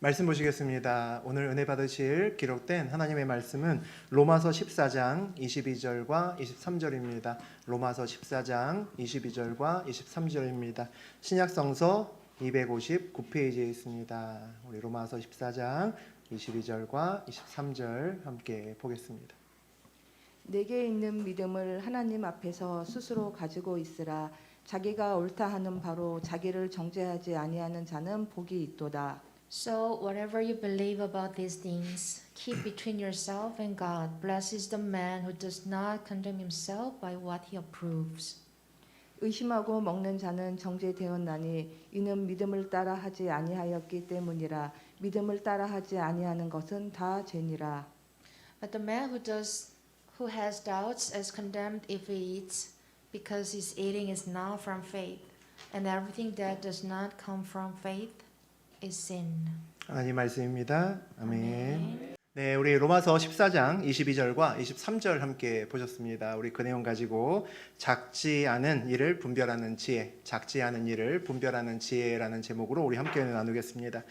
말씀 보시겠습니다. 오늘 은혜 받으실 기록된 하나님의 말씀은 로마서 14장 22절과 23절입니다. 로마서 14장 22절과 23절입니다. 신약성서 259페이지에 있습니다. 우리 로마서 14장 22절과 23절 함께 보겠습니다. 내게 있는 믿음을 하나님 앞에서 스스로 가지고 있으라. 자기가 옳다 하는 바로 자기를 정죄하지 아니하는 자는 복이 있도다. So whatever you believe about these things, keep between yourself and God. Blessed is the man who does not condemn himself by what he approves. 의심하고 먹는 자는 정죄되었나니 이는 믿음을 따라 하지 아니하였기 때문이라. 믿음을 따라 하지 아니하는 것은 다 죄니라. But the man who has doubts is condemned if he eats, because his eating is not from faith, and everything that does not come from faith is sin. 하나님 말씀입니다. 아멘. 네, 우리 로마서 14장 22절과 23절 함께 보셨습니다. 우리 그 내용 가지고 작지 않은 일을 분별하는 지혜, 작지 않은 일을 분별하는 지혜라는 제목으로 우리 함께 나누겠습니다.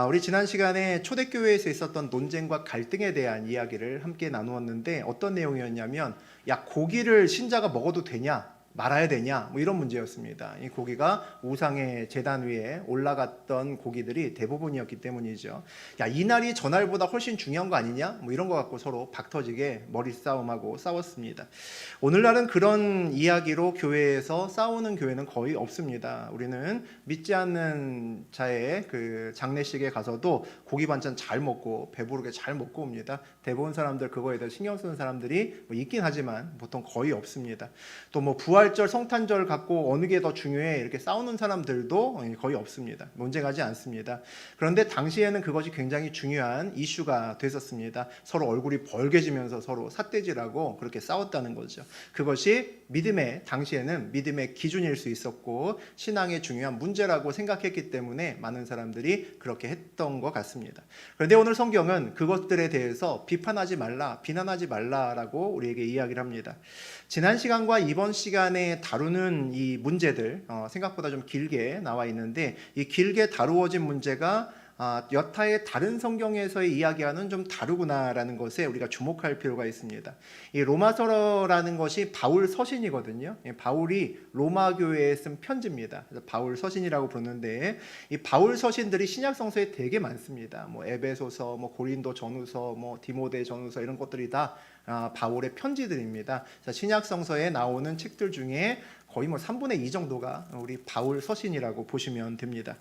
우리 지난 시간에 초대교회에서 있었던 논쟁과 갈등에 대한 이야기를 함께 나누었는데 어떤 내용이었냐면 야, 고기를 신자가 먹어도 되냐? 말아야 되냐? 뭐 이런 문제였습니다. 이 고기가 우상의 제단 위에 올라갔던 고기들이 대부분이었기 때문이죠. 야, 이날이 전날보다 훨씬 중요한 거 아니냐? 뭐 이런 거 갖고 서로 박터지게 머리싸움하고 싸웠습니다. 오늘날은 그런 이야기로 교회에서 싸우는 교회는 거의 없습니다. 우리는 믿지 않는 자의 그 장례식에 가서도 고기 반찬 잘 먹고 배부르게 잘 먹고 옵니다. 대부분 사람들 그거에 대해 신경 쓰는 사람들이 뭐 있긴 하지만 보통 거의 없습니다. 또 뭐 부활절, 성탄절 갖고 어느 게 더 중요해 이렇게 싸우는 사람들도 거의 없습니다. 논쟁하지 않습니다. 그런데 당시에는 그것이 굉장히 중요한 이슈가 됐었습니다. 서로 얼굴이 벌개지면서 서로 삿대질하고 그렇게 싸웠다는 거죠. 그것이 당시에는 믿음의 기준일 수 있었고 신앙의 중요한 문제라고 생각했기 때문에 많은 사람들이 그렇게 했던 것 같습니다. 그런데 오늘 성경은 그것들에 대해서 비판하지 말라, 비난하지 말라라고 우리에게 이야기를 합니다. 지난 시간과 이번 시간에 다루는 이 문제들 생각보다 좀 길게 나와 있는데 이 길게 다루어진 문제가 여타의 다른 성경에서의 이야기와는 좀 다르구나라는 것에 우리가 주목할 필요가 있습니다. 이 로마서라는 것이 바울 서신이거든요. 바울이 로마 교회에 쓴 편지입니다. 그래서 바울 서신이라고 부르는데 이 바울 서신들이 신약 성서에 되게 많습니다. 뭐 에베소서, 뭐 고린도 전후서, 뭐 디모데 전후서 이런 것들이 다 바울의 편지들입니다. 신약 성서에 나오는 책들 중에 거의 뭐 3분의 2 정도가 우리 바울 서신이라고 보시면 됩니다.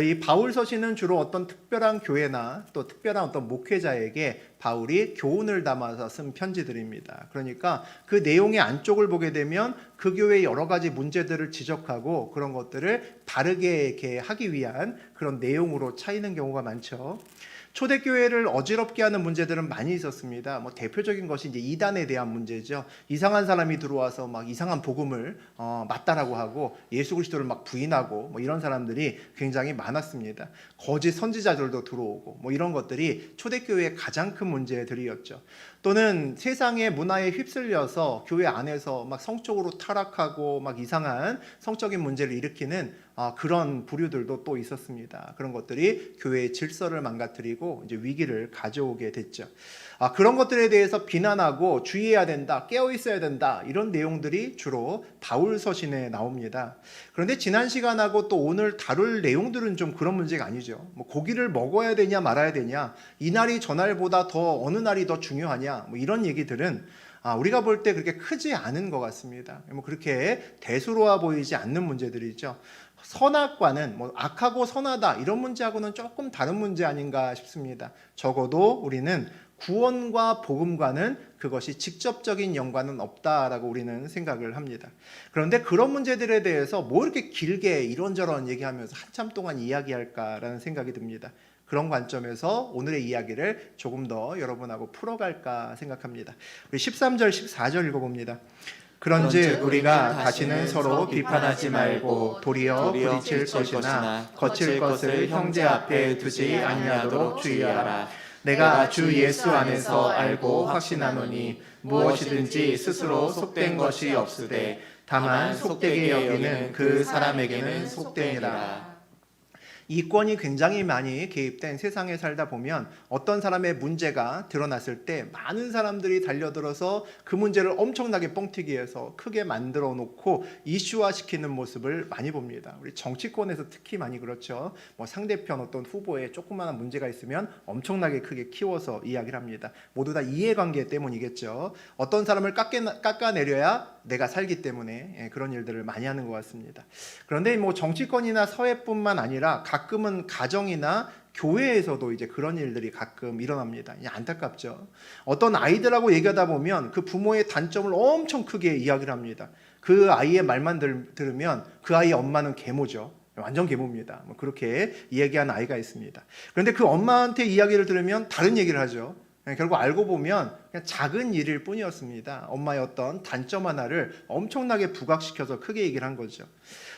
이 바울 서신은 주로 어떤 특별한 교회나 또 특별한 어떤 목회자에게 바울이 교훈을 담아서 쓴 편지들입니다. 그러니까 그 내용의 안쪽을 보게 되면 그 교회의 여러 가지 문제들을 지적하고 그런 것들을 바르게 이렇게 하기 위한 그런 내용으로 차이는 경우가 많죠. 초대교회를 어지럽게 하는 문제들은 많이 있었습니다. 뭐 대표적인 것이 이제 이단에 대한 문제죠. 이상한 사람이 들어와서 막 이상한 복음을 맞다라고 하고 예수 그리스도를 막 부인하고 뭐 이런 사람들이 굉장히 많았습니다. 거짓 선지자들도 들어오고 뭐 이런 것들이 초대교회의 가장 큰 문제들이었죠. 또는 세상의 문화에 휩쓸려서 교회 안에서 막 성적으로 타락하고 막 이상한 성적인 문제를 일으키는 그런 부류들도 또 있었습니다. 그런 것들이 교회의 질서를 망가뜨리고 이제 위기를 가져오게 됐죠. 그런 것들에 대해서 비난하고 주의해야 된다, 깨어 있어야 된다 이런 내용들이 주로 바울 서신에 나옵니다. 그런데 지난 시간하고 또 오늘 다룰 내용들은 좀 그런 문제가 아니죠. 뭐 고기를 먹어야 되냐 말아야 되냐, 이 날이 전날보다 더 어느 날이 더 중요하냐, 뭐 이런 얘기들은 우리가 볼 때 그렇게 크지 않은 것 같습니다. 뭐 그렇게 대수로워 보이지 않는 문제들이죠. 선악과는 뭐 악하고 선하다 이런 문제하고는 조금 다른 문제 아닌가 싶습니다. 적어도 우리는 구원과 복음과는 그것이 직접적인 연관은 없다라고 우리는 생각을 합니다. 그런데 그런 문제들에 대해서 뭐 이렇게 길게 이런저런 얘기하면서 한참 동안 이야기할까라는 생각이 듭니다. 그런 관점에서 오늘의 이야기를 조금 더 여러분하고 풀어갈까 생각합니다. 우리 13절, 14절 읽어봅니다. 그런즉 우리가 다시는 서로 비판하지 말고 도리어 부딪힐 것이나 거칠 것을 형제 앞에 두지 아니하도록 주의하라. 내가 주 예수 안에서 알고 확신하노니 무엇이든지 스스로 속된 것이 없으되 다만 속되게 여기는 그 사람에게는 속되니라. 이권이 굉장히 많이 개입된 세상에 살다 보면 어떤 사람의 문제가 드러났을 때 많은 사람들이 달려들어서 그 문제를 엄청나게 뻥튀기해서 크게 만들어 놓고 이슈화시키는 모습을 많이 봅니다. 우리 정치권에서 특히 많이 그렇죠. 뭐 상대편 어떤 후보에 조그마한 문제가 있으면 엄청나게 크게 키워서 이야기를 합니다. 모두 다 이해관계 때문이겠죠. 어떤 사람을 깎아내려야 내가 살기 때문에 그런 일들을 많이 하는 것 같습니다. 그런데 뭐 정치권이나 사회뿐만 아니라 가끔은 가정이나 교회에서도 이제 그런 일들이 가끔 일어납니다. 안타깝죠. 어떤 아이들하고 얘기하다 보면 그 부모의 단점을 엄청 크게 이야기를 합니다. 그 아이의 말만 들으면 그 아이의 엄마는 계모죠. 완전 계모입니다. 뭐 그렇게 이야기하는 아이가 있습니다. 그런데 그 엄마한테 이야기를 들으면 다른 얘기를 하죠. 결국 알고 보면 그냥 작은 일일 뿐이었습니다. 엄마의 어떤 단점 하나를 엄청나게 부각시켜서 크게 얘기를 한 거죠.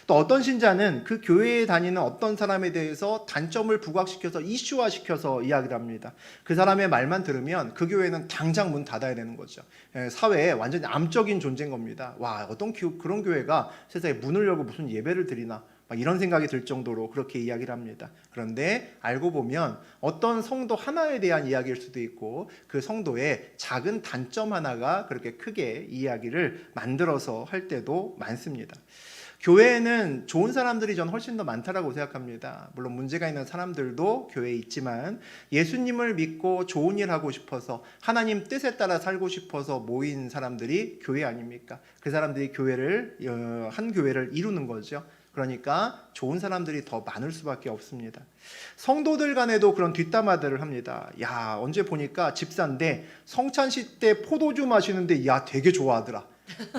또 어떤 신자는 그 교회에 다니는 어떤 사람에 대해서 단점을 부각시켜서 이슈화시켜서 이야기를 합니다. 그 사람의 말만 들으면 그 교회는 당장 문 닫아야 되는 거죠. 사회에 완전히 암적인 존재인 겁니다. 와, 어떤 그런 교회가 세상에 문을 열고 무슨 예배를 드리나, 이런 생각이 들 정도로 그렇게 이야기를 합니다. 그런데 알고 보면 어떤 성도 하나에 대한 이야기일 수도 있고 그 성도의 작은 단점 하나가 그렇게 크게 이야기를 만들어서 할 때도 많습니다. 교회에는 좋은 사람들이 전 훨씬 더 많다라고 생각합니다. 물론 문제가 있는 사람들도 교회에 있지만 예수님을 믿고 좋은 일 하고 싶어서 하나님 뜻에 따라 살고 싶어서 모인 사람들이 교회 아닙니까? 그 사람들이 한 교회를 이루는 거죠. 그러니까 좋은 사람들이 더 많을 수밖에 없습니다. 성도들 간에도 그런 뒷담화들을 합니다. 야, 언제 보니까 집사인데 성찬식 때 포도주 마시는데 야, 되게 좋아하더라.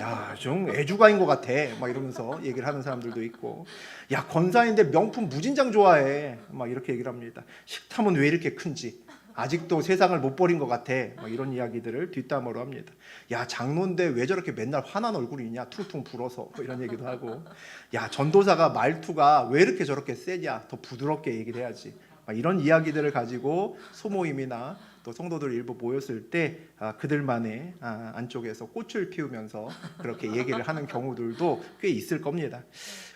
야, 좀 애주가인 것 같아. 막 이러면서 얘기를 하는 사람들도 있고, 야, 권사인데 명품 무진장 좋아해. 막 이렇게 얘기를 합니다. 식탐은 왜 이렇게 큰지. 아직도 세상을 못 버린 것 같아. 막 이런 이야기들을 뒷담화로 합니다. 야, 장로인데 왜 저렇게 맨날 화난 얼굴이냐? 퉁퉁 불어서. 뭐 이런 얘기도 하고. 야, 전도사가 말투가 왜 이렇게 저렇게 세냐? 더 부드럽게 얘기를 해야지. 막 이런 이야기들을 가지고 소모임이나 또 성도들 일부 모였을 때 그들만의 안쪽에서 꽃을 피우면서 그렇게 얘기를 하는 경우들도 꽤 있을 겁니다.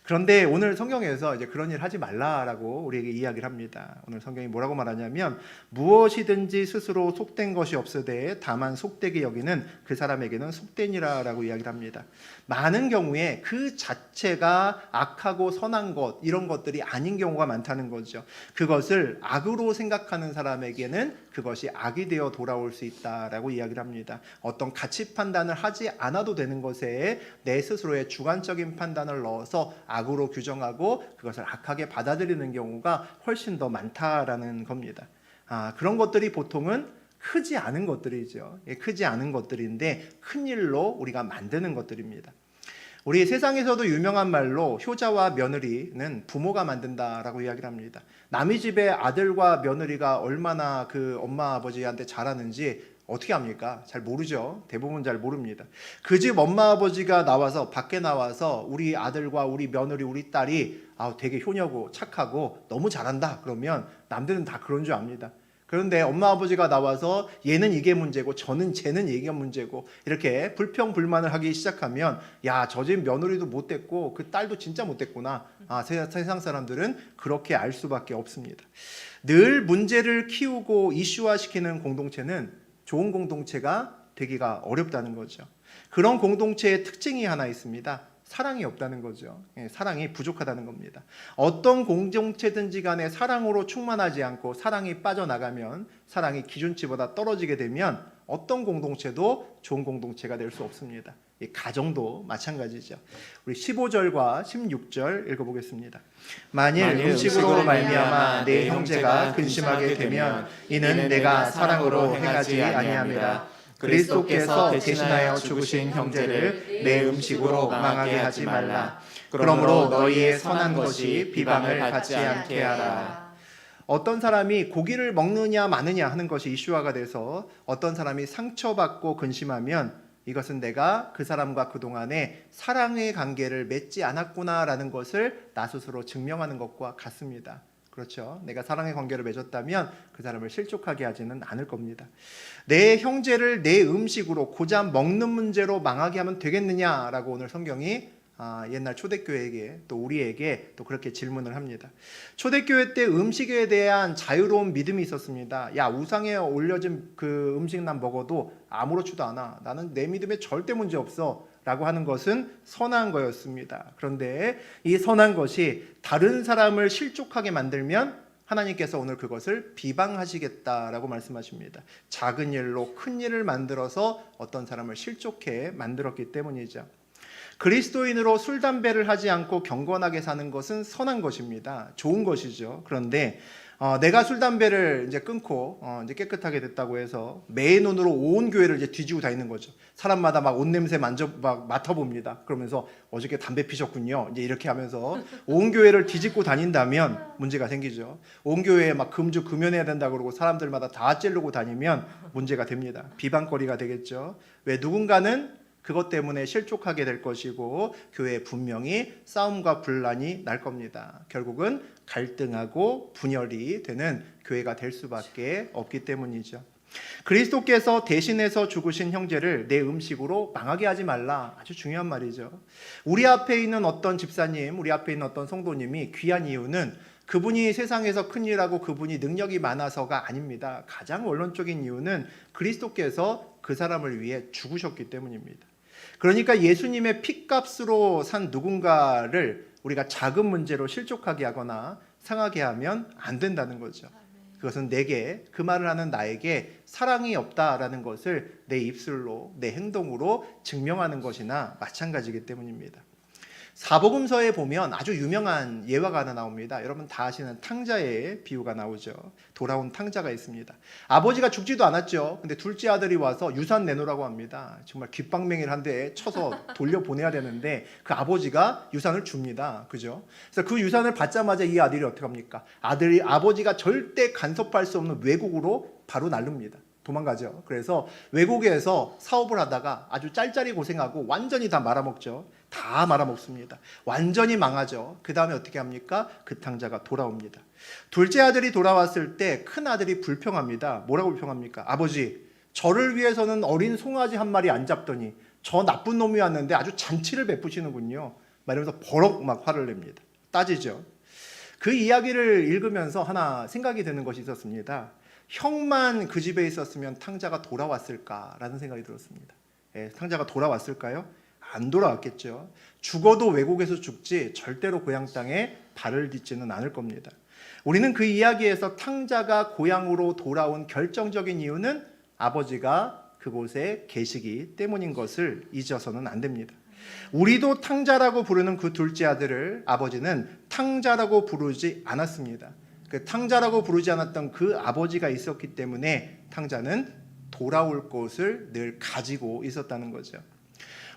그런데 오늘 성경에서 이제 그런 일 하지 말라라고 우리에게 이야기를 합니다. 오늘 성경이 뭐라고 말하냐면 무엇이든지 스스로 속된 것이 없으되 다만 속되게 여기는 그 사람에게는 속되니라라고 이야기를 합니다. 많은 경우에 그 자체가 악하고 선한 것 이런 것들이 아닌 경우가 많다는 거죠. 그것을 악으로 생각하는 사람에게는 그것이 악이 되어 돌아올 수 있다라고 이야기를 합니다. 어떤 가치 판단을 하지 않아도 되는 것에 내 스스로의 주관적인 판단을 넣어서 악으로 규정하고 그것을 악하게 받아들이는 경우가 훨씬 더 많다라는 겁니다. 그런 것들이 보통은 크지 않은 것들이죠. 크지 않은 것들인데 큰 일로 우리가 만드는 것들입니다. 우리 세상에서도 유명한 말로 효자와 며느리는 부모가 만든다라고 이야기를 합니다. 남의 집의 아들과 며느리가 얼마나 그 엄마 아버지한테 잘하는지 어떻게 합니까? 잘 모르죠. 대부분 잘 모릅니다. 그 집 엄마 아버지가 밖에 나와서 우리 아들과 우리 며느리 우리 딸이 되게 효녀고 착하고 너무 잘한다 그러면 남들은 다 그런 줄 압니다. 그런데 엄마 아버지가 나와서 얘는 이게 문제고 쟤는 이게 문제고 이렇게 불평불만을 하기 시작하면 야, 저 집 며느리도 못됐고 그 딸도 진짜 못됐구나. 세상 사람들은 그렇게 알 수밖에 없습니다. 늘 문제를 키우고 이슈화시키는 공동체는 좋은 공동체가 되기가 어렵다는 거죠. 그런 공동체의 특징이 하나 있습니다. 사랑이 없다는 거죠. 사랑이 부족하다는 겁니다. 어떤 공동체든지 간에 사랑으로 충만하지 않고 사랑이 빠져나가면 사랑이 기준치보다 떨어지게 되면 어떤 공동체도 좋은 공동체가 될 수 없습니다. 이 가정도 마찬가지죠. 우리 15절과 16절 읽어보겠습니다. 만일 음식으로 말미암아 내 형제가 근심하게 되면 이는 내가 사랑으로 행하지 아니함이라. 그리스도께서 대신하여 죽으신 형제를 내 음식으로 망하게 하지 말라. 그러므로 너희의 선한 것이 비방을 받지 않게 하라. 어떤 사람이 고기를 먹느냐 마느냐 하는 것이 이슈화가 돼서 어떤 사람이 상처받고 근심하면 이것은 내가 그 사람과 그동안에 사랑의 관계를 맺지 않았구나라는 것을 나 스스로 증명하는 것과 같습니다. 그렇죠. 내가 사랑의 관계를 맺었다면 그 사람을 실족하게 하지는 않을 겁니다. 내 형제를 내 음식으로 고작 먹는 문제로 망하게 하면 되겠느냐라고 오늘 성경이 옛날 초대교회에게 또 우리에게 또 그렇게 질문을 합니다. 초대교회 때 음식에 대한 자유로운 믿음이 있었습니다. 야, 우상에 올려진 그 음식 난 먹어도 아무렇지도 않아. 나는 내 믿음에 절대 문제 없어. 라고 하는 것은 선한 거였습니다. 그런데 이 선한 것이 다른 사람을 실족하게 만들면 하나님께서 오늘 그것을 비방하시겠다라고 말씀하십니다. 작은 일로 큰 일을 만들어서 어떤 사람을 실족해 만들었기 때문이죠. 그리스도인으로 술, 담배를 하지 않고 경건하게 사는 것은 선한 것입니다. 좋은 것이죠. 그런데 내가 술, 담배를 이제 끊고 이제 깨끗하게 됐다고 해서 매의 눈으로 온 교회를 이제 뒤지고 다니는 거죠. 사람마다 막 옷 냄새 막 맡아봅니다. 그러면서 어저께 담배 피셨군요. 이제 이렇게 하면서 온 교회를 뒤집고 다닌다면 문제가 생기죠. 온 교회에 막 금주 금연해야 된다 그러고 사람들마다 다 찌르고 다니면 문제가 됩니다. 비방거리가 되겠죠. 왜 누군가는 그것 때문에 실족하게 될 것이고 교회에 분명히 싸움과 분란이 날 겁니다. 결국은 갈등하고 분열이 되는 교회가 될 수밖에 없기 때문이죠. 그리스도께서 대신해서 죽으신 형제를 내 음식으로 망하게 하지 말라. 아주 중요한 말이죠. 우리 앞에 있는 어떤 집사님, 우리 앞에 있는 어떤 성도님이 귀한 이유는 그분이 세상에서 큰 일하고 그분이 능력이 많아서가 아닙니다. 가장 원론적인 이유는 그리스도께서 그 사람을 위해 죽으셨기 때문입니다. 그러니까 예수님의 핏값으로 산 누군가를 우리가 작은 문제로 실족하게 하거나 상하게 하면 안 된다는 거죠. 그것은 내게, 그 말을 하는 나에게 사랑이 없다라는 것을 내 입술로, 내 행동으로 증명하는 것이나 마찬가지이기 때문입니다. 사복음서에 보면 아주 유명한 예화가 하나 나옵니다. 여러분 다 아시는 탕자의 비유가 나오죠. 돌아온 탕자가 있습니다. 아버지가 죽지도 않았죠. 근데 둘째 아들이 와서 유산 내놓으라고 합니다. 정말 귓방맹이를 한 대 쳐서 돌려보내야 되는데 그 아버지가 유산을 줍니다. 그죠? 그래서 그 유산을 받자마자 이 아들이 어떻게 합니까? 아버지가 절대 간섭할 수 없는 외국으로 바로 날릅니다. 도망가죠. 그래서 외국에서 사업을 하다가 아주 짤짤이 고생하고 완전히 다 말아먹죠. 다 말아먹습니다. 완전히 망하죠. 그 다음에 어떻게 합니까? 그 탕자가 돌아옵니다. 둘째 아들이 돌아왔을 때 큰 아들이 불평합니다. 뭐라고 불평합니까? 아버지, 저를 위해서는 어린 송아지 한 마리 안 잡더니 저 나쁜 놈이 왔는데 아주 잔치를 베푸시는군요. 이러면서 버럭 막 화를 냅니다. 따지죠. 그 이야기를 읽으면서 하나 생각이 드는 것이 있었습니다. 형만 그 집에 있었으면 탕자가 돌아왔을까라는 생각이 들었습니다. 탕자가 돌아왔을까요? 안 돌아왔겠죠. 죽어도 외국에서 죽지 절대로 고향 땅에 발을 딛지는 않을 겁니다. 우리는 그 이야기에서 탕자가 고향으로 돌아온 결정적인 이유는 아버지가 그곳에 계시기 때문인 것을 잊어서는 안 됩니다. 우리도 탕자라고 부르는 그 둘째 아들을 아버지는 탕자라고 부르지 않았습니다. 그 탕자라고 부르지 않았던 그 아버지가 있었기 때문에 탕자는 돌아올 곳을 늘 가지고 있었다는 거죠.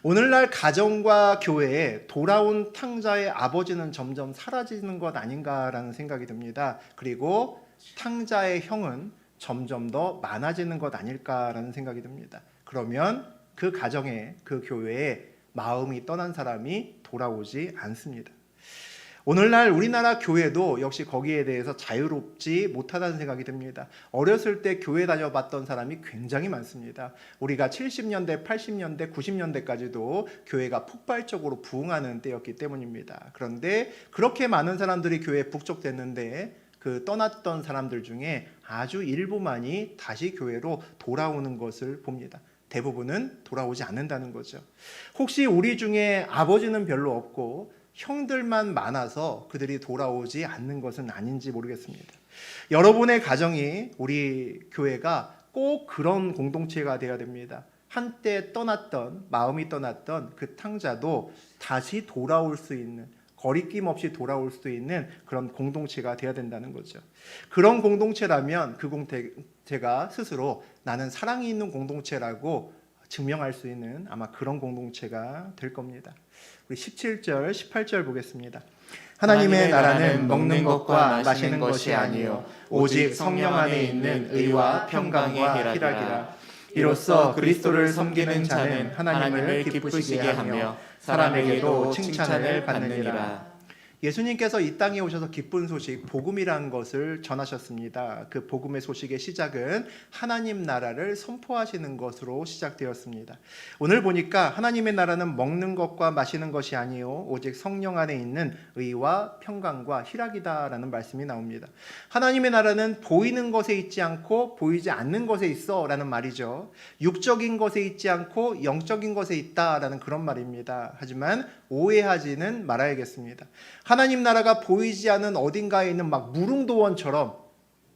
오늘날 가정과 교회에 돌아온 탕자의 아버지는 점점 사라지는 것 아닌가라는 생각이 듭니다. 그리고 탕자의 형은 점점 더 많아지는 것 아닐까라는 생각이 듭니다. 그러면 그 가정에, 그 교회에 마음이 떠난 사람이 돌아오지 않습니다. 오늘날 우리나라 교회도 역시 거기에 대해서 자유롭지 못하다는 생각이 듭니다. 어렸을 때 교회 다녀봤던 사람이 굉장히 많습니다. 우리가 70년대, 80년대, 90년대까지도 교회가 폭발적으로 부흥하는 때였기 때문입니다. 그런데 그렇게 많은 사람들이 교회에 북적됐는데 그 떠났던 사람들 중에 아주 일부만이 다시 교회로 돌아오는 것을 봅니다. 대부분은 돌아오지 않는다는 거죠. 혹시 우리 중에 아버지는 별로 없고 형들만 많아서 그들이 돌아오지 않는 것은 아닌지 모르겠습니다. 여러분의 가정이 우리 교회가 꼭 그런 공동체가 되어야 됩니다. 한때 떠났던, 마음이 떠났던 그 탕자도 다시 돌아올 수 있는, 거리낌 없이 돌아올 수 있는 그런 공동체가 되어야 된다는 거죠. 그런 공동체라면 그 공동체가 스스로 나는 사랑이 있는 공동체라고 증명할 수 있는 아마 그런 공동체가 될 겁니다. 우리 17절, 18절 보겠습니다. 하나님의 나라는 먹는 것과 마시는 것이 아니요 오직 성령 안에 있는 의와 평강과 희락이라. 이로써 그리스도를 섬기는 자는 하나님을 기쁘시게 하며 사람에게도 칭찬을 받느니라. 예수님께서 이 땅에 오셔서 기쁜 소식, 복음이라는 것을 전하셨습니다. 그 복음의 소식의 시작은 하나님 나라를 선포하시는 것으로 시작되었습니다. 오늘 보니까 하나님의 나라는 먹는 것과 마시는 것이 아니요 오직 성령 안에 있는 의와 평강과 희락이다라는 말씀이 나옵니다. 하나님의 나라는 보이는 것에 있지 않고 보이지 않는 것에 있어라는 말이죠. 육적인 것에 있지 않고 영적인 것에 있다라는 그런 말입니다. 하지만 오해하지는 말아야겠습니다. 하나님 나라가 보이지 않는 어딘가에 있는 막 무릉도원처럼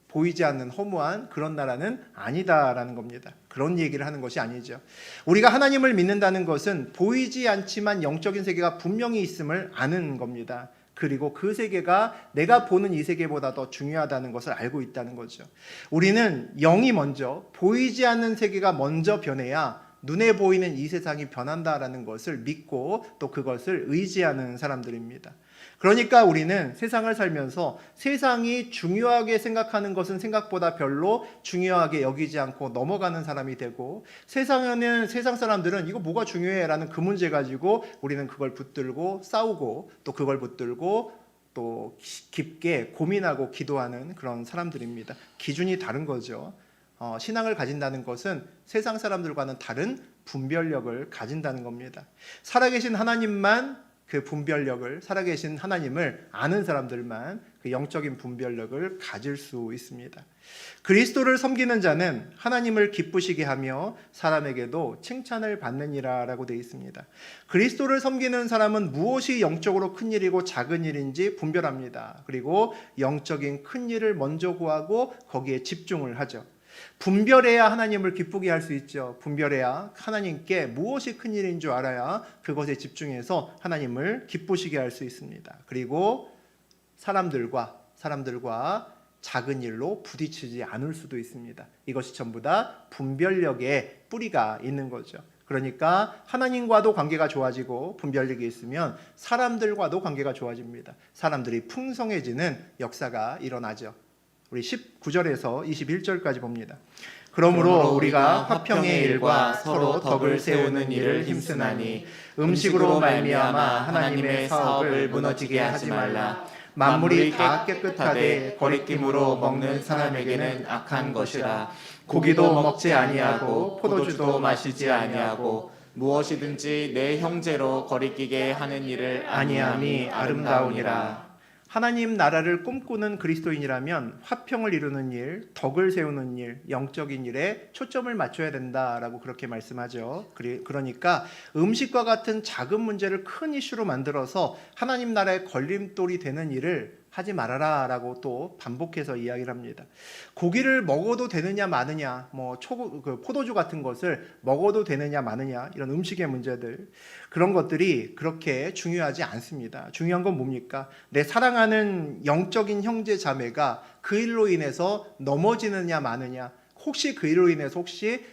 보이지 않는 허무한 그런 나라는 아니다라는 겁니다. 그런 얘기를 하는 것이 아니죠. 우리가 하나님을 믿는다는 것은 보이지 않지만 영적인 세계가 분명히 있음을 아는 겁니다. 그리고 그 세계가 내가 보는 이 세계보다 더 중요하다는 것을 알고 있다는 거죠. 우리는 영이 먼저, 보이지 않는 세계가 먼저 변해야 눈에 보이는 이 세상이 변한다라는 것을 믿고 또 그것을 의지하는 사람들입니다. 그러니까 우리는 세상을 살면서 세상이 중요하게 생각하는 것은 생각보다 별로 중요하게 여기지 않고 넘어가는 사람이 되고, 세상 사람들은 이거 뭐가 중요해 라는 그 문제 가지고 우리는 그걸 붙들고 싸우고 또 그걸 붙들고 또 깊게 고민하고 기도하는 그런 사람들입니다. 기준이 다른 거죠. 신앙을 가진다는 것은 세상 사람들과는 다른 분별력을 가진다는 겁니다. 살아계신 하나님만 그 분별력을, 살아계신 하나님을 아는 사람들만 그 영적인 분별력을 가질 수 있습니다. 그리스도를 섬기는 자는 하나님을 기쁘시게 하며 사람에게도 칭찬을 받느니라 라고 되어 있습니다. 그리스도를 섬기는 사람은 무엇이 영적으로 큰 일이고 작은 일인지 분별합니다. 그리고 영적인 큰 일을 먼저 구하고 거기에 집중을 하죠. 분별해야 하나님을 기쁘게 할 수 있죠. 분별해야 하나님께 무엇이 큰 일인 줄 알아야 그것에 집중해서 하나님을 기쁘시게 할 수 있습니다. 그리고 사람들과 작은 일로 부딪히지 않을 수도 있습니다. 이것이 전부 다 분별력의 뿌리가 있는 거죠. 그러니까 하나님과도 관계가 좋아지고 분별력이 있으면 사람들과도 관계가 좋아집니다. 사람들이 풍성해지는 역사가 일어나죠. 우리 19절에서 21절까지 봅니다. 그러므로 우리가 화평의 일과 서로 덕을 세우는 일을 힘쓰나니 음식으로 말미암아 하나님의 사업을 무너지게 하지 말라. 만물이 다 깨끗하되 거리낌으로 먹는 사람에게는 악한 것이라. 고기도 먹지 아니하고 포도주도 마시지 아니하고 무엇이든지 내 형제로 거리끼게 하는 일을 아니함이 아름다우니라. 하나님 나라를 꿈꾸는 그리스도인이라면 화평을 이루는 일, 덕을 세우는 일, 영적인 일에 초점을 맞춰야 된다라고 그렇게 말씀하죠. 그러니까 음식과 같은 작은 문제를 큰 이슈로 만들어서 하나님 나라의 걸림돌이 되는 일을 하지 말아라 라고 또 반복해서 이야기를 합니다. 고기를 먹어도 되느냐 마느냐, 포도주 같은 것을 먹어도 되느냐 마느냐, 이런 음식의 문제들, 그런 것들이 그렇게 중요하지 않습니다. 중요한 건 뭡니까? 내 사랑하는 영적인 형제 자매가 그 일로 인해서 넘어지느냐 마느냐, 혹시 그 일로 인해서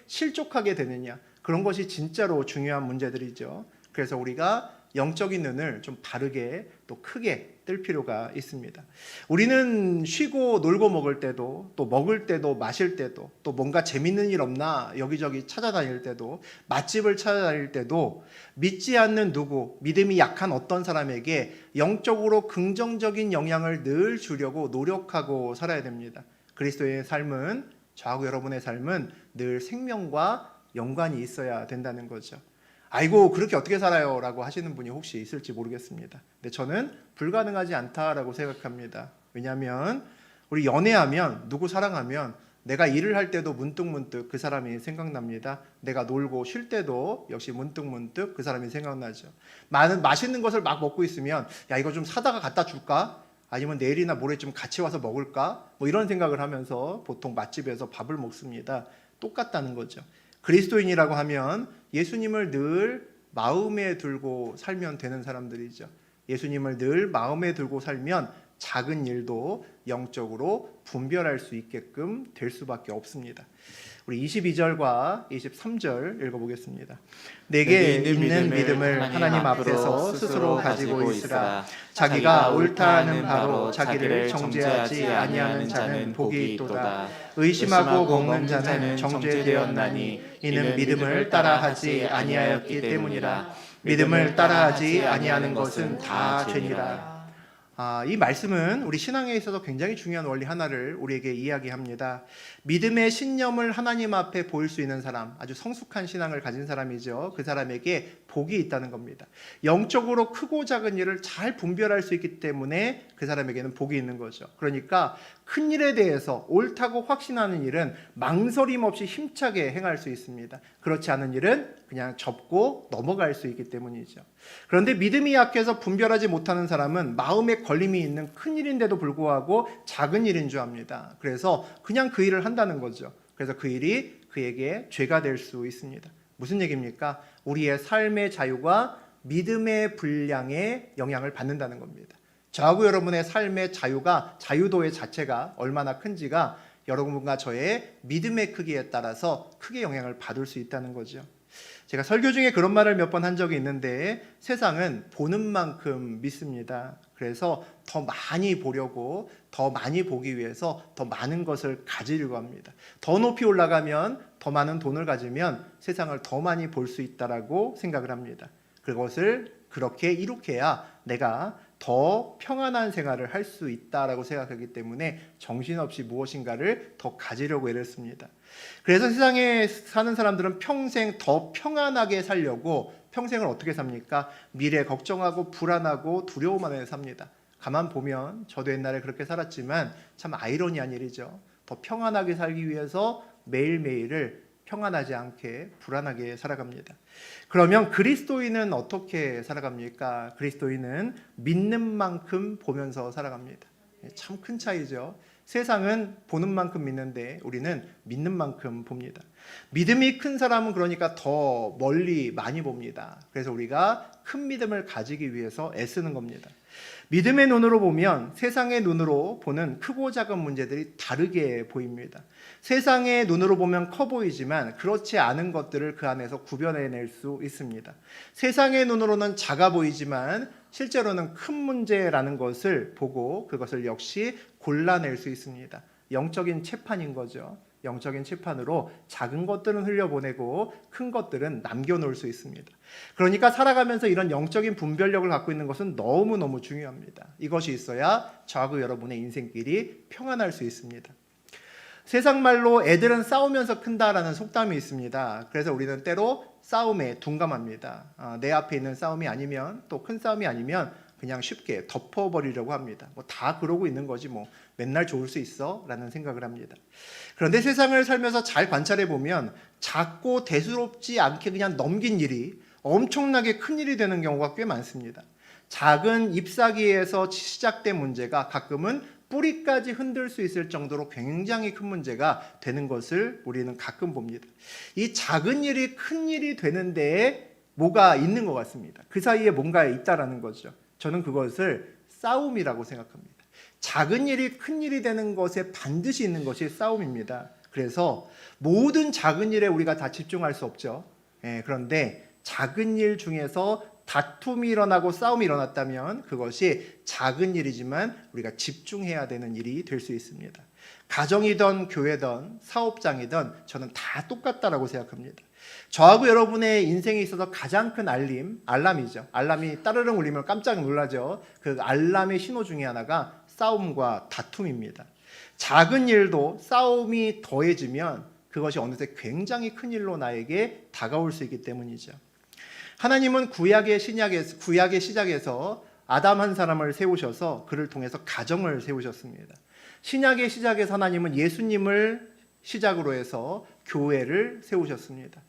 실족하게 되느냐, 그런 것이 진짜로 중요한 문제들이죠. 그래서 우리가 영적인 눈을 좀 바르게 또 크게 뜰 필요가 있습니다. 우리는 쉬고 놀고 먹을 때도, 또 먹을 때도, 마실 때도, 또 뭔가 재밌는 일 없나 여기저기 찾아다닐 때도, 맛집을 찾아다닐 때도 믿지 않는 누구, 믿음이 약한 어떤 사람에게 영적으로 긍정적인 영향을 늘 주려고 노력하고 살아야 됩니다. 그리스도의 삶은, 저하고 여러분의 삶은 늘 생명과 연관이 있어야 된다는 거죠. 아이고 그렇게 어떻게 살아요? 라고 하시는 분이 혹시 있을지 모르겠습니다. 근데 저는 불가능하지 않다라고 생각합니다. 왜냐하면 우리 연애하면, 누구 사랑하면 내가 일을 할 때도 문득문득 그 사람이 생각납니다. 내가 놀고 쉴 때도 역시 문득문득 그 사람이 생각나죠. 맛있는 것을 막 먹고 있으면 야 이거 좀 사다가 갖다 줄까? 아니면 내일이나 모레쯤 같이 와서 먹을까? 이런 생각을 하면서 보통 맛집에서 밥을 먹습니다. 똑같다는 거죠. 그리스도인이라고 하면 예수님을 늘 마음에 들고 살면 되는 사람들이죠. 예수님을 늘 마음에 들고 살면 작은 일도 영적으로 분별할 수 있게끔 될 수밖에 없습니다. 우리 22절과 23절 읽어보겠습니다. 내게 있는 믿음을 하나님 앞에서 스스로 가지고 있으라. 자기가 옳다 하는 바로 자기를 정죄하지 아니하는 자는 복이 있도다. 의심하고 먹는 자는 정죄되었나니 이는 믿음을 따라하지 아니하였기 때문이라. 믿음을 따라하지 아니하는 것은 다 죄니라. 이 말씀은 우리 신앙에 있어서 굉장히 중요한 원리 하나를 우리에게 이야기합니다. 믿음의 신념을 하나님 앞에 보일 수 있는 사람, 아주 성숙한 신앙을 가진 사람이죠. 그 사람에게 복이 있다는 겁니다. 영적으로 크고 작은 일을 잘 분별할 수 있기 때문에 그 사람에게는 복이 있는 거죠. 그러니까 큰 일에 대해서 옳다고 확신하는 일은 망설임 없이 힘차게 행할 수 있습니다. 그렇지 않은 일은 그냥 접고 넘어갈 수 있기 때문이죠. 그런데 믿음이 약해서 분별하지 못하는 사람은 마음에 걸림이 있는 큰 일인데도 불구하고 작은 일인 줄 압니다. 그래서 그냥 그 일을 한다는 거죠. 그래서 그 일이 그에게 죄가 될 수 있습니다. 무슨 얘기입니까? 우리의 삶의 자유가 믿음의 분량에 영향을 받는다는 겁니다. 저하고 여러분의 삶의 자유가, 자유도의 자체가 얼마나 큰지가 여러분과 저의 믿음의 크기에 따라서 크게 영향을 받을 수 있다는 거죠. 제가 설교 중에 그런 말을 몇 번 한 적이 있는데, 세상은 보는 만큼 믿습니다. 그래서 더 많이 보려고, 더 많이 보기 위해서 더 많은 것을 가지려고 합니다. 더 높이 올라가면, 더 많은 돈을 가지면 세상을 더 많이 볼 수 있다라고 생각을 합니다. 그것을 그렇게 이룩해야 내가 더 평안한 생활을 할 수 있다라고 생각하기 때문에 정신없이 무엇인가를 더 가지려고 애를 씁니다. 그래서 세상에 사는 사람들은 평생 더 평안하게 살려고 평생을 어떻게 삽니까? 미래 걱정하고 불안하고 두려움 안에 삽니다. 가만 보면 저도 옛날에 그렇게 살았지만 참 아이러니한 일이죠. 더 평안하게 살기 위해서 매일매일을 평안하지 않게 불안하게 살아갑니다. 그러면 그리스도인은 어떻게 살아갑니까? 그리스도인은 믿는 만큼 보면서 살아갑니다. 참 큰 차이죠. 세상은 보는 만큼 믿는데 우리는 믿는 만큼 봅니다. 믿음이 큰 사람은 그러니까 더 멀리 많이 봅니다. 그래서 우리가 큰 믿음을 가지기 위해서 애쓰는 겁니다. 믿음의 눈으로 보면 세상의 눈으로 보는 크고 작은 문제들이 다르게 보입니다. 세상의 눈으로 보면 커 보이지만 그렇지 않은 것들을 그 안에서 구별해낼 수 있습니다. 세상의 눈으로는 작아 보이지만 실제로는 큰 문제라는 것을 보고 그것을 역시 골라낼 수 있습니다. 영적인 채판인 거죠. 영적인 채판으로 작은 것들은 흘려보내고 큰 것들은 남겨놓을 수 있습니다. 그러니까 살아가면서 이런 영적인 분별력을 갖고 있는 것은 너무너무 중요합니다. 이것이 있어야 저하고 여러분의 인생길이 평안할 수 있습니다. 세상 말로 애들은 싸우면서 큰다라는 속담이 있습니다. 그래서 우리는 때로 싸움에 둔감합니다. 내 앞에 있는 싸움이 아니면, 또 큰 싸움이 아니면 그냥 쉽게 덮어버리려고 합니다. 다 그러고 있는 거지 맨날 좋을 수 있어 라는 생각을 합니다. 그런데 세상을 살면서 잘 관찰해 보면 작고 대수롭지 않게 그냥 넘긴 일이 엄청나게 큰 일이 되는 경우가 꽤 많습니다. 작은 잎사귀에서 시작된 문제가 가끔은 뿌리까지 흔들 수 있을 정도로 굉장히 큰 문제가 되는 것을 우리는 가끔 봅니다. 이 작은 일이 큰 일이 되는 데에 뭐가 있는 것 같습니다. 그 사이에 뭔가 있다라는 거죠. 저는 그것을 싸움이라고 생각합니다. 작은 일이 큰 일이 되는 것에 반드시 있는 것이 싸움입니다. 그래서 모든 작은 일에 우리가 다 집중할 수 없죠. 그런데 작은 일 중에서 다툼이 일어나고 싸움이 일어났다면 그것이 작은 일이지만 우리가 집중해야 되는 일이 될 수 있습니다. 가정이든 교회든 사업장이든 저는 다 똑같다라고 생각합니다. 저하고 여러분의 인생에 있어서 가장 큰 알람이죠. 알람이 따르릉 울리면 깜짝 놀라죠. 그 알람의 신호 중에 하나가 싸움과 다툼입니다. 작은 일도 싸움이 더해지면 그것이 어느새 굉장히 큰 일로 나에게 다가올 수 있기 때문이죠. 하나님은 구약의 시작에서 아담 한 사람을 세우셔서 그를 통해서 가정을 세우셨습니다. 신약의 시작에서 하나님은 예수님을 시작으로 해서 교회를 세우셨습니다.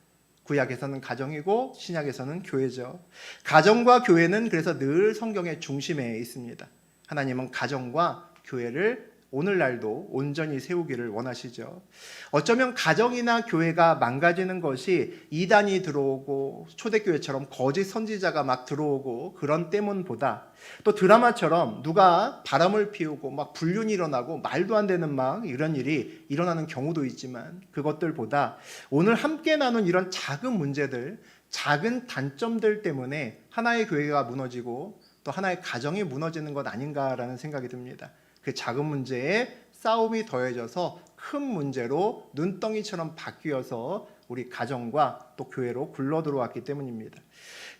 구약에서는 가정이고 신약에서는 교회죠. 가정과 교회는 그래서 늘 성경의 중심에 있습니다. 하나님은 가정과 교회를 오늘날도 온전히 세우기를 원하시죠. 어쩌면 가정이나 교회가 망가지는 것이 이단이 들어오고 초대교회처럼 거짓 선지자가 막 들어오고 그런 때문보다, 또 드라마처럼 누가 바람을 피우고 막 불륜이 일어나고 말도 안 되는 막 이런 일이 일어나는 경우도 있지만, 그것들보다 오늘 함께 나눈 이런 작은 문제들, 작은 단점들 때문에 하나의 교회가 무너지고 또 하나의 가정이 무너지는 것 아닌가라는 생각이 듭니다. 그 작은 문제에 싸움이 더해져서 큰 문제로 눈덩이처럼 바뀌어서 우리 가정과 또 교회로 굴러 들어왔기 때문입니다.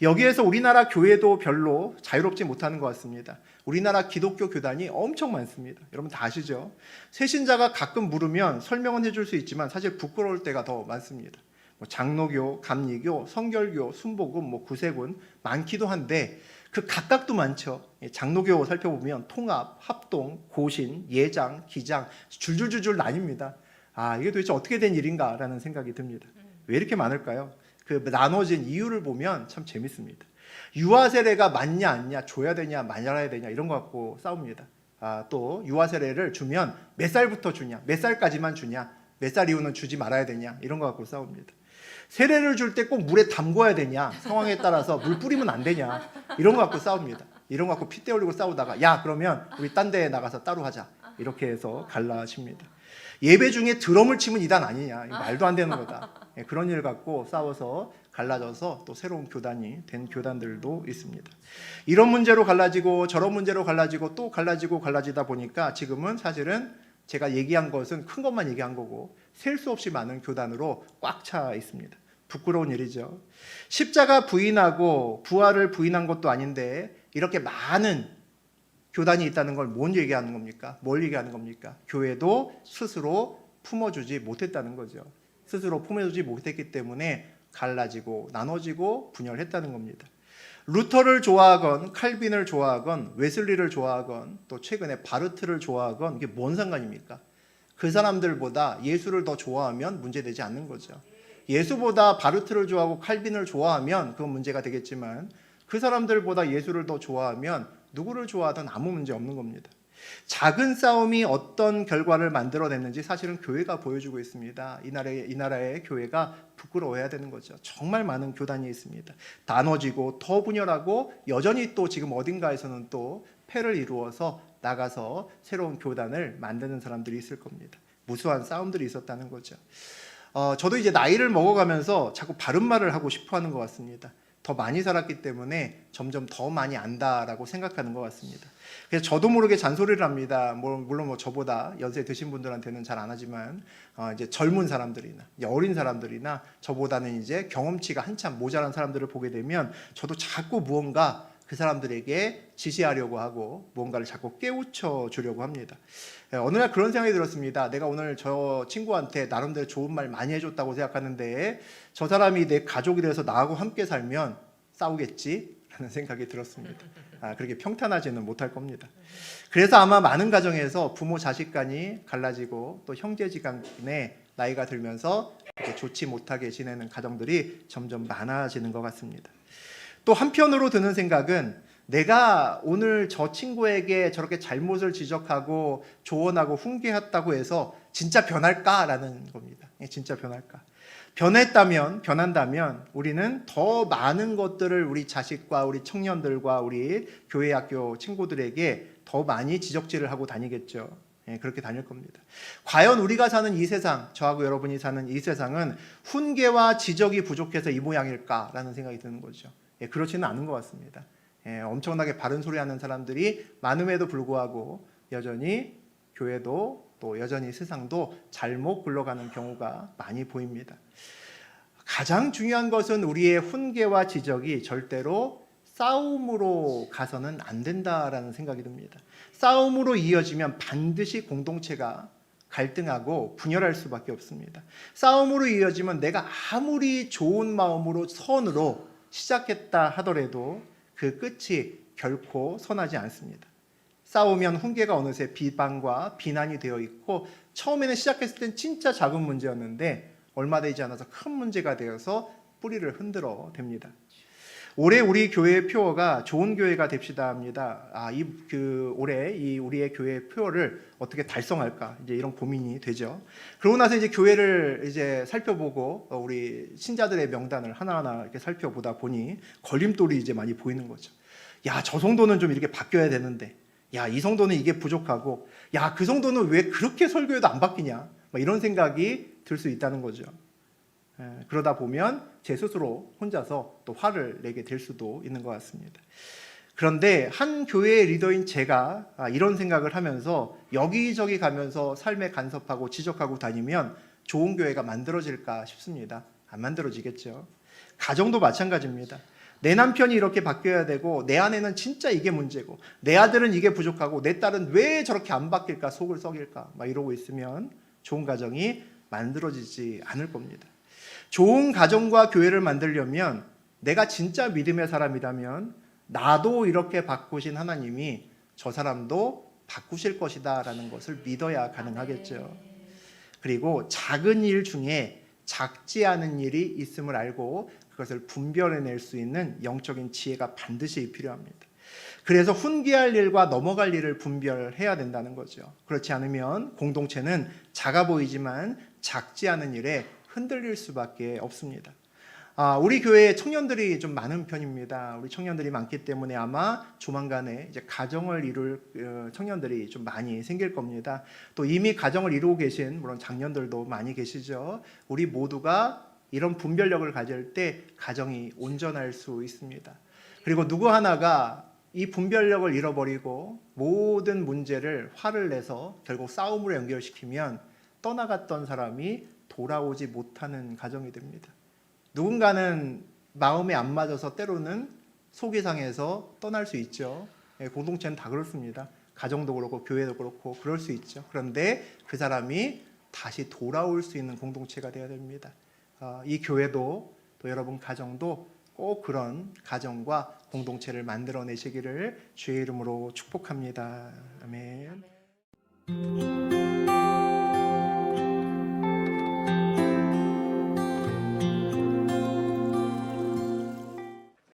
여기에서 우리나라 교회도 별로 자유롭지 못하는 것 같습니다. 우리나라 기독교 교단이 엄청 많습니다. 여러분 다 아시죠? 새신자가 가끔 물으면 설명은 해줄 수 있지만 사실 부끄러울 때가 더 많습니다. 장로교, 감리교, 성결교, 순복음, 구세군 많기도 한데 그 각각도 많죠. 장로교 살펴보면 통합, 합동, 고신, 예장, 기장 줄줄줄줄 나뉩니다. 이게 도대체 어떻게 된 일인가라는 생각이 듭니다. 왜 이렇게 많을까요? 그 나눠진 이유를 보면 참 재밌습니다. 유아 세례가 맞냐 아니냐, 줘야 되냐 말아야 되냐 이런 거 갖고 싸웁니다. 또 유아 세례를 주면 몇 살부터 주냐, 몇 살까지만 주냐, 몇 살 이후는 주지 말아야 되냐 이런 거 갖고 싸웁니다. 세례를 줄 때 꼭 물에 담궈야 되냐, 상황에 따라서 물 뿌리면 안 되냐 이런 거 갖고 싸웁니다. 이런 거 갖고 핏대 올리고 싸우다가 야 그러면 우리 딴 데 나가서 따로 하자 이렇게 해서 갈라집니다. 예배 중에 드럼을 치면 이단 아니냐, 이거 말도 안 되는 거다. 그런 일 갖고 싸워서 갈라져서 또 새로운 교단이 된 교단들도 있습니다. 이런 문제로 갈라지고 저런 문제로 갈라지고 또 갈라지고 갈라지다 보니까 지금은 사실은 제가 얘기한 것은 큰 것만 얘기한 거고 셀 수 없이 많은 교단으로 꽉 차 있습니다. 부끄러운 일이죠. 십자가 부인하고 부활을 부인한 것도 아닌데 이렇게 많은 교단이 있다는 걸 뭘 얘기하는 겁니까? 뭘 얘기하는 겁니까? 교회도 스스로 품어주지 못했다는 거죠. 스스로 품어주지 못했기 때문에 갈라지고 나눠지고 분열했다는 겁니다. 루터를 좋아하건 칼빈을 좋아하건 웨슬리를 좋아하건 또 최근에 바르트를 좋아하건 이게 뭔 상관입니까? 그 사람들보다 예수를 더 좋아하면 문제되지 않는 거죠. 예수보다 바르트를 좋아하고 칼빈을 좋아하면 그건 문제가 되겠지만 그 사람들보다 예수를 더 좋아하면 누구를 좋아하든 아무 문제 없는 겁니다. 작은 싸움이 어떤 결과를 만들어냈는지 사실은 교회가 보여주고 있습니다. 이 나라의 교회가 부끄러워해야 되는 거죠. 정말 많은 교단이 있습니다. 나눠지고 더 분열하고 여전히 또 지금 어딘가에서는 또 패를 이루어서 나가서 새로운 교단을 만드는 사람들이 있을 겁니다. 무수한 싸움들이 있었다는 거죠. 저도 이제 나이를 먹어가면서 자꾸 바른 말을 하고 싶어 하는 것 같습니다. 더 많이 살았기 때문에 점점 더 많이 안다라고 생각하는 것 같습니다. 그래서 저도 모르게 잔소리를 합니다. 물론 저보다 연세 드신 분들한테는 잘 안 하지만 이제 젊은 사람들이나 어린 사람들이나 저보다는 이제 경험치가 한참 모자란 사람들을 보게 되면 저도 자꾸 무언가 그 사람들에게 지시하려고 하고 무언가를 자꾸 깨우쳐 주려고 합니다. 어느 날 그런 생각이 들었습니다. 내가 오늘 저 친구한테 나름대로 좋은 말 많이 해줬다고 생각하는데 저 사람이 내 가족이 돼서 나하고 함께 살면 싸우겠지? 라는 생각이 들었습니다. 그렇게 평탄하지는 못할 겁니다. 그래서 아마 많은 가정에서 부모 자식 간이 갈라지고 또 형제지간에 나이가 들면서 그렇게 좋지 못하게 지내는 가정들이 점점 많아지는 것 같습니다. 또 한편으로 드는 생각은 내가 오늘 저 친구에게 저렇게 잘못을 지적하고 조언하고 훈계했다고 해서 진짜 변할까라는 겁니다. 진짜 변할까? 변한다면 우리는 더 많은 것들을 우리 자식과 우리 청년들과 우리 교회 학교 친구들에게 더 많이 지적질을 하고 다니겠죠. 그렇게 다닐 겁니다. 과연 우리가 사는 이 세상, 저하고 여러분이 사는 이 세상은 훈계와 지적이 부족해서 이 모양일까라는 생각이 드는 거죠. 그렇지는 않은 것 같습니다. 엄청나게 바른 소리 하는 사람들이 많음에도 불구하고 여전히 교회도 또 여전히 세상도 잘못 굴러가는 경우가 많이 보입니다. 가장 중요한 것은 우리의 훈계와 지적이 절대로 싸움으로 가서는 안 된다라는 생각이 듭니다. 싸움으로 이어지면 반드시 공동체가 갈등하고 분열할 수밖에 없습니다. 싸움으로 이어지면 내가 아무리 좋은 마음으로 선으로 시작했다 하더라도 그 끝이 결코 선하지 않습니다. 싸우면 훈계가 어느새 비방과 비난이 되어 있고 처음에는 시작했을 땐 진짜 작은 문제였는데 얼마 되지 않아서 큰 문제가 되어서 뿌리를 흔들어 댑니다. 올해 우리 교회의 표어가 좋은 교회가 됩시다 합니다. 올해 우리의 교회의 표어를 어떻게 달성할까 이제 이런 고민이 되죠. 그러고 나서 이제 교회를 이제 살펴보고 우리 신자들의 명단을 하나하나 이렇게 살펴보다 보니 걸림돌이 이제 많이 보이는 거죠. 야, 저 성도는 좀 이렇게 바뀌어야 되는데, 야, 이 성도는 이게 부족하고, 야, 그 성도는 왜 그렇게 설교해도 안 바뀌냐? 이런 생각이 들 수 있다는 거죠. 그러다 보면 제 스스로 혼자서 또 화를 내게 될 수도 있는 것 같습니다. 그런데 한 교회의 리더인 제가 이런 생각을 하면서 여기저기 가면서 삶에 간섭하고 지적하고 다니면 좋은 교회가 만들어질까 싶습니다. 안 만들어지겠죠. 가정도 마찬가지입니다. 내 남편이 이렇게 바뀌어야 되고 내 아내는 진짜 이게 문제고 내 아들은 이게 부족하고 내 딸은 왜 저렇게 안 바뀔까 속을 썩일까 막 이러고 있으면 좋은 가정이 만들어지지 않을 겁니다. 좋은 가정과 교회를 만들려면 내가 진짜 믿음의 사람이라면 나도 이렇게 바꾸신 하나님이 저 사람도 바꾸실 것이다 라는 것을 믿어야 가능하겠죠. 그리고 작은 일 중에 작지 않은 일이 있음을 알고 그것을 분별해낼 수 있는 영적인 지혜가 반드시 필요합니다. 그래서 훈계할 일과 넘어갈 일을 분별해야 된다는 거죠. 그렇지 않으면 공동체는 작아 보이지만 작지 않은 일에 흔들릴 수밖에 없습니다. 우리 교회에 청년들이 좀 많은 편입니다. 우리 청년들이 많기 때문에 아마 조만간에 이제 가정을 이룰 청년들이 좀 많이 생길 겁니다. 또 이미 가정을 이루고 계신 물론 장년들도 많이 계시죠. 우리 모두가 이런 분별력을 가질 때 가정이 온전할 수 있습니다. 그리고 누구 하나가 이 분별력을 잃어버리고 모든 문제를 화를 내서 결국 싸움으로 연결시키면 떠나갔던 사람이 돌아오지 못하는 가정이 됩니다. 누군가는 마음에 안 맞아서 때로는 속이 상해서 떠날 수 있죠. 공동체는 다 그렇습니다. 가정도 그렇고 교회도 그렇고 그럴 수 있죠. 그런데 그 사람이 다시 돌아올 수 있는 공동체가 되어야 됩니다. 이 교회도 또 여러분 가정도 꼭 그런 가정과 공동체를 만들어내시기를 주의 이름으로 축복합니다. 아멘.